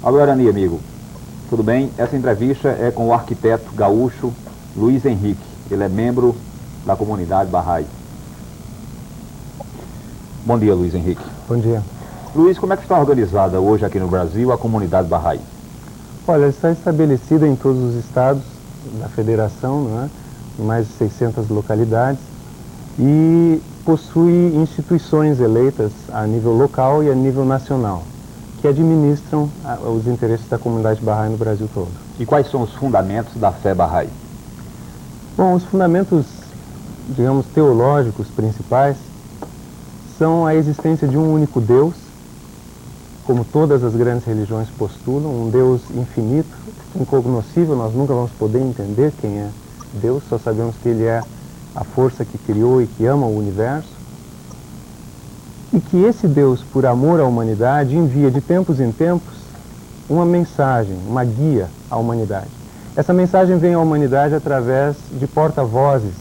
Alô, Arani, amigo. Tudo bem? Essa entrevista é com o arquiteto gaúcho Luiz Henrique. Ele é membro da comunidade Bahá'í. Bom dia, Luiz Henrique. Bom dia. Luiz, como é que está organizada hoje aqui no Brasil a comunidade Bahá'í? Olha, está estabelecida em todos os estados da federação, não é? Em mais de 600 localidades, e possui instituições eleitas a nível local e a nível nacional, que administram os interesses da comunidade Bahá'í no Brasil todo. E quais são os fundamentos da fé Bahá'í? Bom, os fundamentos, digamos, teológicos principais são a existência de um único Deus, como todas as grandes religiões postulam, um Deus infinito, incognoscível. Nós nunca vamos poder entender quem é Deus, só sabemos que Ele é a força que criou e que ama o universo, e que esse Deus, por amor à humanidade, envia de tempos em tempos uma mensagem, uma guia à humanidade. Essa mensagem vem à humanidade através de porta-vozes,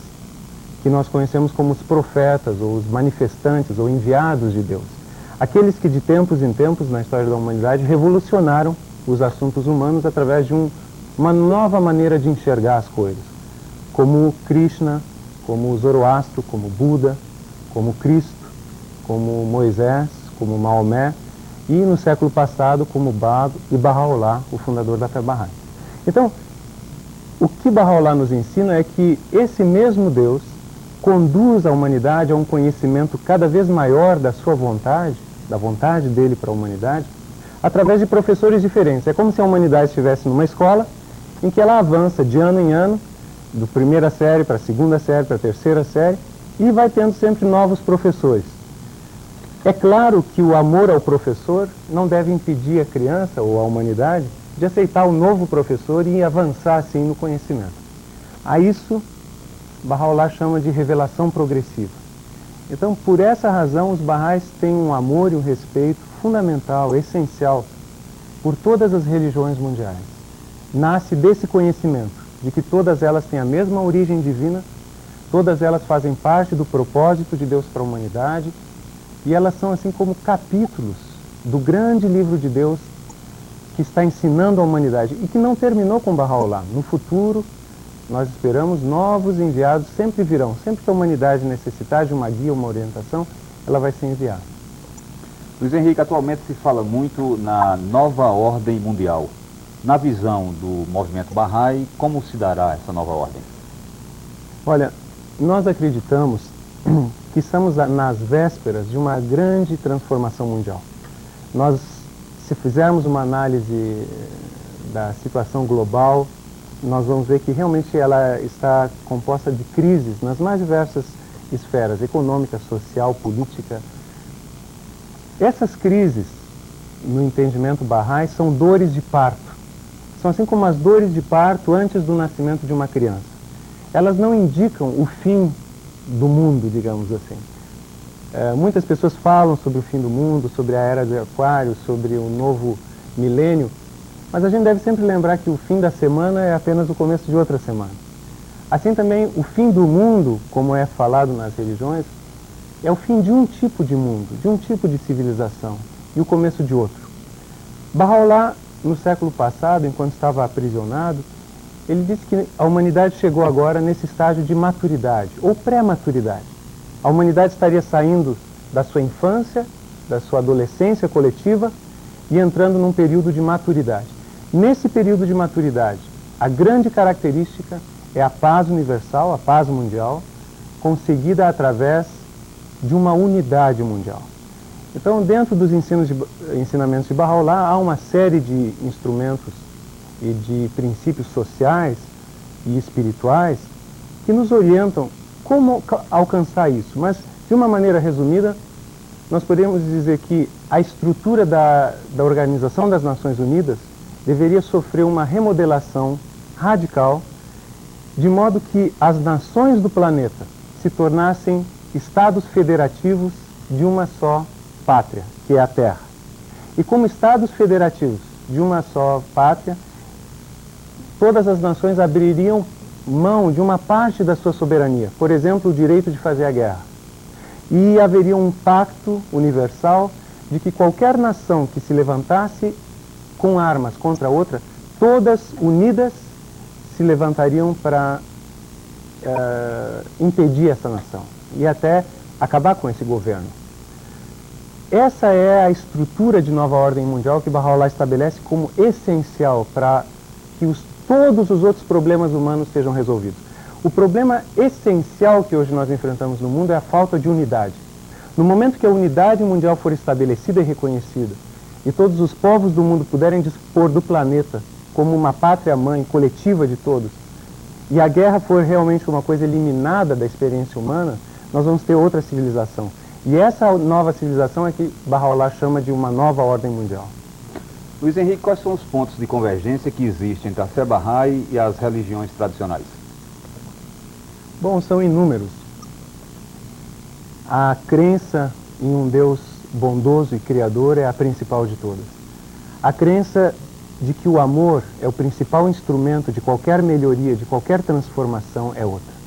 que nós conhecemos como os profetas, ou os manifestantes, ou enviados de Deus. Aqueles que de tempos em tempos, na história da humanidade, revolucionaram os assuntos humanos através de uma nova maneira de enxergar as coisas. Como Krishna, como Zoroastro, como Buda, como Cristo, como Moisés, como Maomé, e no século passado como Bado e Baha'u'lláh, o fundador da fé Bahá'í. Então, o que Baha'u'lláh nos ensina é que esse mesmo Deus conduz a humanidade a um conhecimento cada vez maior da sua vontade, da vontade dele para a humanidade, através de professores diferentes. É como se a humanidade estivesse numa escola em que ela avança de ano em ano, do primeira série para a segunda série, para a terceira série, e vai tendo sempre novos professores. É claro que o amor ao professor não deve impedir a criança ou a humanidade de aceitar o novo professor e avançar assim no conhecimento. A isso, Baha'u'lláh chama de revelação progressiva. Então, por essa razão, os Bahá'ís têm um amor e um respeito fundamental, essencial, por todas as religiões mundiais. Nasce desse conhecimento, de que todas elas têm a mesma origem divina, todas elas fazem parte do propósito de Deus para a humanidade, e elas são assim como capítulos do grande livro de Deus que está ensinando a humanidade, e que não terminou com Baha'u'lláh. No futuro, nós esperamos novos enviados, sempre virão. Sempre que a humanidade necessitar de uma guia, uma orientação, ela vai ser enviada. Luiz Henrique, atualmente se fala muito na nova ordem mundial. Na visão do movimento Bahá'í, como se dará essa nova ordem? Olha, nós acreditamos que estamos nas vésperas de uma grande transformação mundial. Nós, se fizermos uma análise da situação global, nós vamos ver que realmente ela está composta de crises nas mais diversas esferas, econômica, social, política. Essas crises, no entendimento Bahá'í, são dores de parto. São assim como as dores de parto antes do nascimento de uma criança. Elas não indicam o fim do mundo, digamos assim. Muitas pessoas falam sobre o fim do mundo, sobre a era de Aquário, sobre o novo milênio, mas a gente deve sempre lembrar que o fim da semana é apenas o começo de outra semana. Assim também, o fim do mundo, como é falado nas religiões, é o fim de um tipo de mundo, de um tipo de civilização, e o começo de outro. Baha'u'lláh, no século passado, enquanto estava aprisionado, ele disse que a humanidade chegou agora nesse estágio de maturidade, ou pré-maturidade. A humanidade estaria saindo da sua infância, da sua adolescência coletiva, e entrando num período de maturidade. Nesse período de maturidade, a grande característica é a paz universal, a paz mundial, conseguida através de uma unidade mundial. Então, dentro dos ensinamentos de Baha'u'lláh, há uma série de instrumentos e de princípios sociais e espirituais que nos orientam como alcançar isso. Mas, de uma maneira resumida, nós podemos dizer que a estrutura da Organização das Nações Unidas deveria sofrer uma remodelação radical, de modo que as nações do planeta se tornassem estados federativos de uma só pátria, que é a Terra. E como estados federativos de uma só pátria, todas as nações abririam mão de uma parte da sua soberania, por exemplo, o direito de fazer a guerra. E haveria um pacto universal de que qualquer nação que se levantasse com armas contra a outra, todas unidas se levantariam para impedir essa nação e até acabar com esse governo. Essa é a estrutura de nova ordem mundial que Baha'u'lláh estabelece como essencial para que todos os outros problemas humanos sejam resolvidos. O problema essencial que hoje nós enfrentamos no mundo é a falta de unidade. No momento que a unidade mundial for estabelecida e reconhecida, e todos os povos do mundo puderem dispor do planeta como uma pátria-mãe coletiva de todos, e a guerra for realmente uma coisa eliminada da experiência humana, nós vamos ter outra civilização. E essa nova civilização é que Baha'u'lláh chama de uma nova ordem mundial. Luiz Henrique, quais são os pontos de convergência que existem entre a fé Bahá'í e as religiões tradicionais? Bom, são inúmeros. A crença em um Deus bondoso e criador é a principal de todas. A crença de que o amor é o principal instrumento de qualquer melhoria, de qualquer transformação é outra.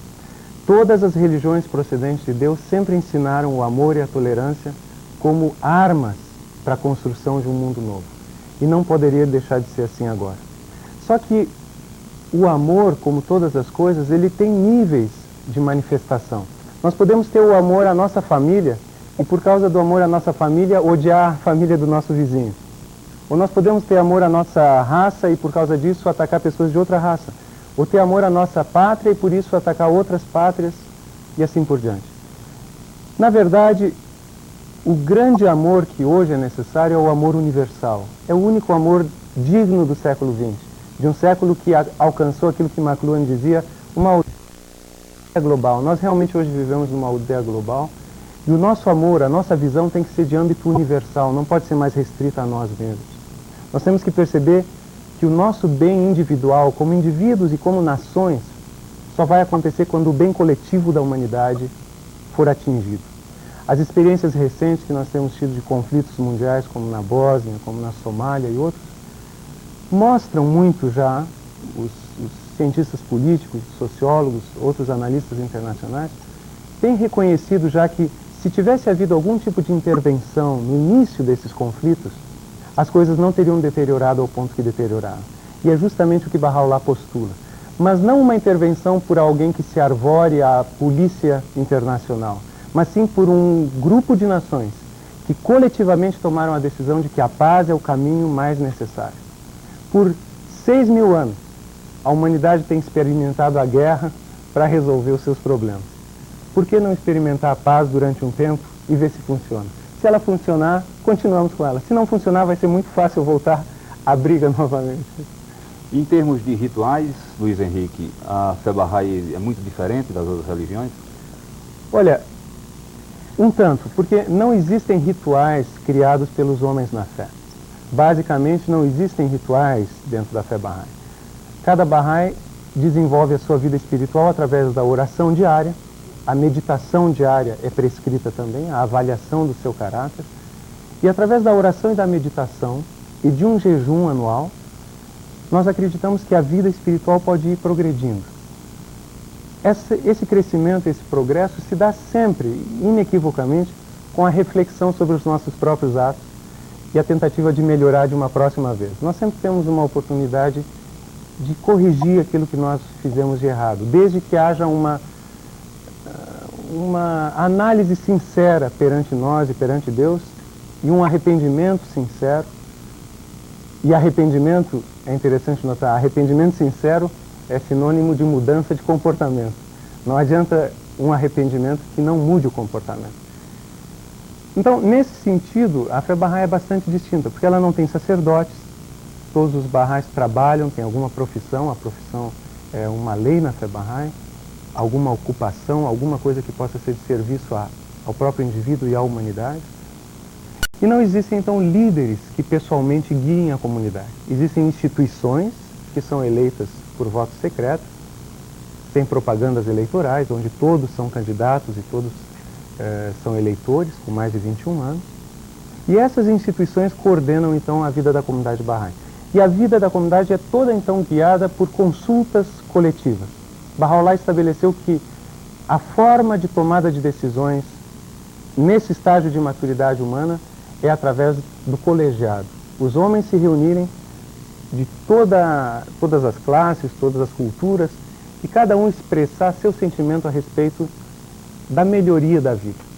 Todas as religiões procedentes de Deus sempre ensinaram o amor e a tolerância como armas para a construção de um mundo novo. E não poderia deixar de ser assim agora. Só que o amor, como todas as coisas, ele tem níveis de manifestação. Nós podemos ter o amor à nossa família e, por causa do amor à nossa família, odiar a família do nosso vizinho. Ou nós podemos ter amor à nossa raça e, por causa disso, atacar pessoas de outra raça. Ou ter amor à nossa pátria e, por isso, atacar outras pátrias e assim por diante. Na verdade, o grande amor que hoje é necessário é o amor universal. É o único amor digno do século XX, de um século que alcançou aquilo que McLuhan dizia, uma aldeia global. Nós realmente hoje vivemos numa aldeia global e o nosso amor, a nossa visão tem que ser de âmbito universal, não pode ser mais restrita a nós mesmos. Nós temos que perceber que o nosso bem individual, como indivíduos e como nações, só vai acontecer quando o bem coletivo da humanidade for atingido. As experiências recentes que nós temos tido de conflitos mundiais, como na Bósnia, como na Somália e outros, mostram muito já, os cientistas políticos, sociólogos, outros analistas internacionais, têm reconhecido já que se tivesse havido algum tipo de intervenção no início desses conflitos, as coisas não teriam deteriorado ao ponto que deterioraram. E é justamente o que Baha'u'lláh postula. Mas não uma intervenção por alguém que se arvore à polícia internacional, mas sim por um grupo de nações que coletivamente tomaram a decisão de que a paz é o caminho mais necessário. Por 6.000 anos, a humanidade tem experimentado a guerra para resolver os seus problemas. Por que não experimentar a paz durante um tempo e ver se funciona? Se ela funcionar, continuamos com ela. Se não funcionar, vai ser muito fácil voltar à briga novamente. Em termos de rituais, Luiz Henrique, a fé Bahá'í é muito diferente das outras religiões? Olha, um tanto, porque não existem rituais criados pelos homens na fé. Basicamente, não existem rituais dentro da fé Bahá'í. Cada Bahá'í desenvolve a sua vida espiritual através da oração diária, a meditação diária é prescrita também, a avaliação do seu caráter, e através da oração e da meditação e de um jejum anual, nós acreditamos que a vida espiritual pode ir progredindo. Esse crescimento, esse progresso se dá sempre, inequivocamente, com a reflexão sobre os nossos próprios atos e a tentativa de melhorar de uma próxima vez. Nós sempre temos uma oportunidade de corrigir aquilo que nós fizemos de errado, desde que haja uma análise sincera perante nós e perante Deus e um arrependimento sincero. E arrependimento, é interessante notar, arrependimento sincero é sinônimo de mudança de comportamento. Não adianta um arrependimento que não mude o comportamento. Então, nesse sentido, a fé Bahá'í é bastante distinta, porque ela não tem sacerdotes, todos os Baha'ís trabalham, têm alguma profissão, a profissão é uma lei na fé Bahá'í, alguma ocupação, alguma coisa que possa ser de serviço ao próprio indivíduo e à humanidade. E não existem, então, líderes que pessoalmente guiem a comunidade. Existem instituições que são eleitas por voto secreto, tem propagandas eleitorais, onde todos são candidatos e todos são eleitores, com mais de 21 anos. E essas instituições coordenam, então, a vida da comunidade Bahá'í. E a vida da comunidade é toda, então, guiada por consultas coletivas. Baha'u'lláh estabeleceu que a forma de tomada de decisões nesse estágio de maturidade humana é através do colegiado. Os homens se reunirem de todas as classes, todas as culturas, e cada um expressar seu sentimento a respeito da melhoria da vida.